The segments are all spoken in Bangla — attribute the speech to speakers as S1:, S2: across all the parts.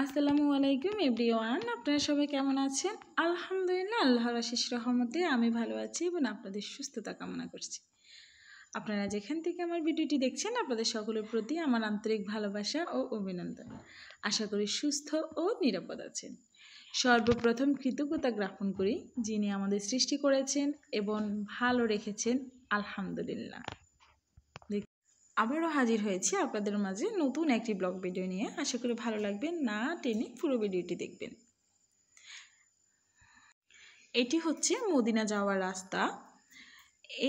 S1: আসসালামু আলাইকুম এভরিওয়ান, আপনারা সবাই কেমন আছেন? আলহামদুলিল্লাহ, আল্লাহর আশিস রহমতে আমি ভালো আছি এবং আপনাদের সুস্থতা কামনা করছি। আপনারা যেখান থেকে আমার ভিডিওটি দেখছেন, আপনাদের সকলের প্রতি আমার আন্তরিক ভালোবাসা ও অভিনন্দন। আশা করি সুস্থ ও নিরাপদ আছেন। সর্বপ্রথম কৃতজ্ঞতা জ্ঞাপন করি যিনি আমাদের সৃষ্টি করেছেন এবং ভালো রেখেছেন, আলহামদুলিল্লাহ। আবারও হাজির হয়েছি আপনাদের মাঝে নতুন একটি ব্লগ ভিডিও নিয়ে। আশা করি ভালো লাগবে, না টেনে পুরো ভিডিওটি দেখবেন। এটি হচ্ছে মদিনা যাওয়ার রাস্তা।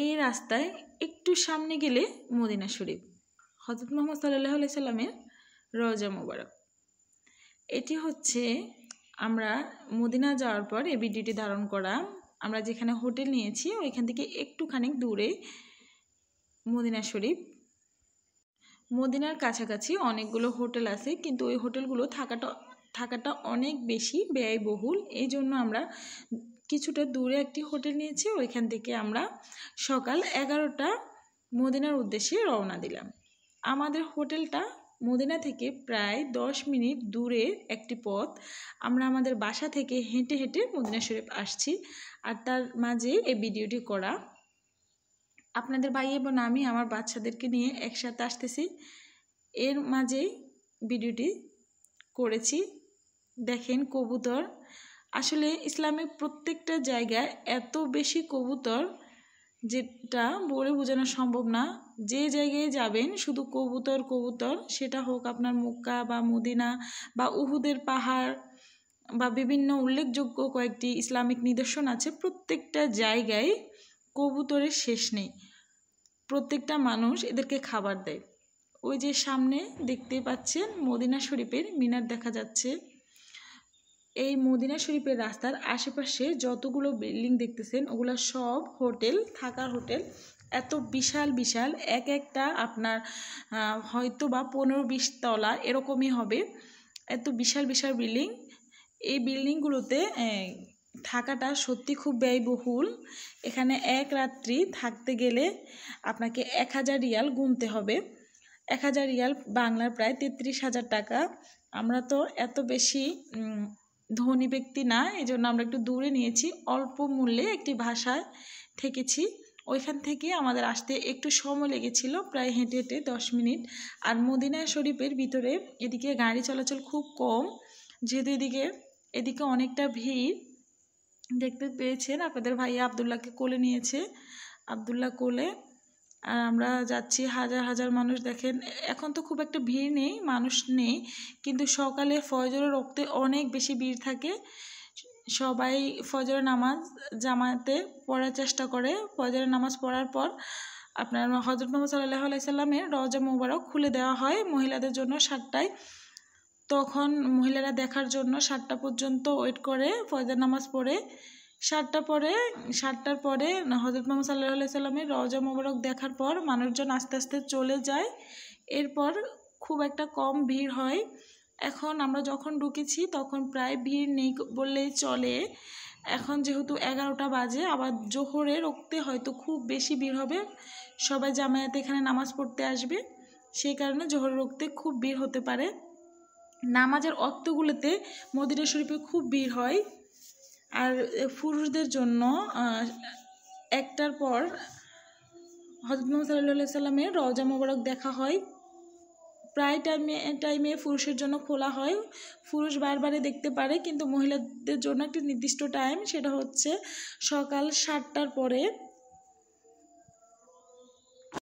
S1: এই রাস্তায় একটু সামনে গেলে মদিনা শরীফ, হযরত মুহাম্মদ সাল্লাল্লাহু আলাইহি সাল্লামের রওজা মোবারক। এটি হচ্ছে আমরা মদিনা যাওয়ার পর এই ভিডিওটি ধারণ করা। আমরা যেখানে হোটেল নিয়েছি ওইখান থেকে একটুখানি দূরে মদিনা শরীফ। মদিনার কাছাকাছি অনেকগুলো হোটেল আছে, কিন্তু ওই হোটেলগুলো থাকাটা অনেক বেশি ব্যয়বহুল। এই জন্য আমরা কিছুটা দূরে একটি হোটেল নিয়েছি। ওইখান থেকে আমরা সকাল 11টা মদিনার উদ্দেশ্যে রওনা দিলাম। আমাদের হোটেলটা মদিনা থেকে প্রায় 10 মিনিট দূরে একটি পথ। আমরা আমাদের বাসা থেকে হেঁটে হেঁটে মদিনা শরীফ আসছি, আর তার মাঝে এই ভিডিওটি করা। আপনাদের ভাই এবং আমি আমার বাচ্চাদেরকে নিয়ে একসাথে আসতেছি, এর মাঝে ভিডিওটি করেছি। দেখেন কবুতর, আসলে ইসলামের প্রত্যেকটা জায়গায় এত বেশি কবুতর যেটা বলে বোঝানো সম্ভব না। যে জায়গায় যাবেন শুধু কবুতর কবুতর, সেটা হোক আপনার মক্কা বা মদিনা বা উহুদের পাহাড় বা বিভিন্ন উল্লেখযোগ্য কয়েকটি ইসলামিক নিদর্শন আছে, প্রত্যেকটা জায়গায় কবুতরের শেষ নেই। প্রত্যেকটা মানুষ এদেরকে খাবার দেয়। ওই যে সামনে দেখতে পাচ্ছেন মদিনা শরীফের মিনার দেখা যাচ্ছে। এই মদিনা শরীফের রাস্তার আশেপাশে যতগুলো বিল্ডিং দেখতেছেন ওগুলো সব হোটেল, থাকার হোটেল। এত বিশাল বিশাল, এক একটা আপনার হয়তো বা 15-20 তলা এরকমই হবে। এত বিশাল বিশাল বিল্ডিং। এই বিল্ডিংগুলোতে থাকাটা সত্যি খুব ব্যয়বহুল। এখানে এক রাত্রি থাকতে গেলে আপনাকে 1000 রিয়াল গুনতে হবে। 1000 রিয়াল বাংলার প্রায় 33,000 টাকা। আমরা তো এত বেশি ধনী ব্যক্তি না, এই জন্য আমরা একটু দূরে নিয়েছি। অল্প মূল্যে একটি ভাষায় থেকেছি। ওইখান থেকে আমাদের আসতে একটু সময় লেগেছিল, প্রায় হেঁটে হেঁটে 10 মিনিট। আর মদিনা শরীফের ভিতরে এদিকে গাড়ি চলাচল খুব কম, যেহেতু এদিকে অনেকটা ভিড়। দেখতে পেয়েছেন আপনাদের ভাইয়া আবদুল্লাহকে কোলে নিয়েছে, আবদুল্লাহ কোলে। আর আমরা যাচ্ছি, হাজার হাজার মানুষ। দেখেন এখন তো খুব একটা ভিড় নেই, মানুষ নেই, কিন্তু সকালে ফজরের ওয়াক্তে অনেক বেশি ভিড় থাকে। সবাই ফজরের নামাজ জামাতে পড়ার চেষ্টা করে। ফজরের নামাজ পড়ার পর আপনার হযরত মুহাম্মদ সাল্লাল্লাহু আলাইহি সাল্লামের রওজা মোবারক খুলে দেওয়া হয় মহিলাদের জন্য 7টায়। তখন মহিলারা দেখার জন্য 7টা পর্যন্ত ওয়েট করে, ফজর নামাজ পড়ে। 7টার পরে হযরত মুহাম্মদ সাল্লাল্লাহু আলাইহি সাল্লামের রওজা মোবারক দেখার পর মানুষজন আস্তে আস্তে চলে যায়। এরপর খুব একটা কম ভিড় হয়। এখন আমরা যখন ঢুকেছি তখন প্রায় ভিড় নেই বললেই চলে। এখন যেহেতু 11টা বাজে, আবার জোহরের ওক্তে হয়তো খুব বেশি ভিড় হবে। সবাই জামায়াতে এখানে নামাজ পড়তে আসবে, সেই কারণে জোহরের ওক্তে খুব ভিড় হতে পারে। নামাজের ওক্তগুলোতে মদিনা শরীফে খুব ভিড় হয়। আর পুরুষদের জন্য 1টার পর হযরত মুহাম্মদ সাল্লাল্লাহু আলাইহি সাল্লামের রওজা মোবারক দেখা হয়। প্রায় টাইমে পুরুষের জন্য খোলা হয়, পুরুষ বারবারে দেখতে পারে, কিন্তু মহিলাদের জন্য একটি নির্দিষ্ট টাইম, সেটা হচ্ছে সকাল 7টার পরে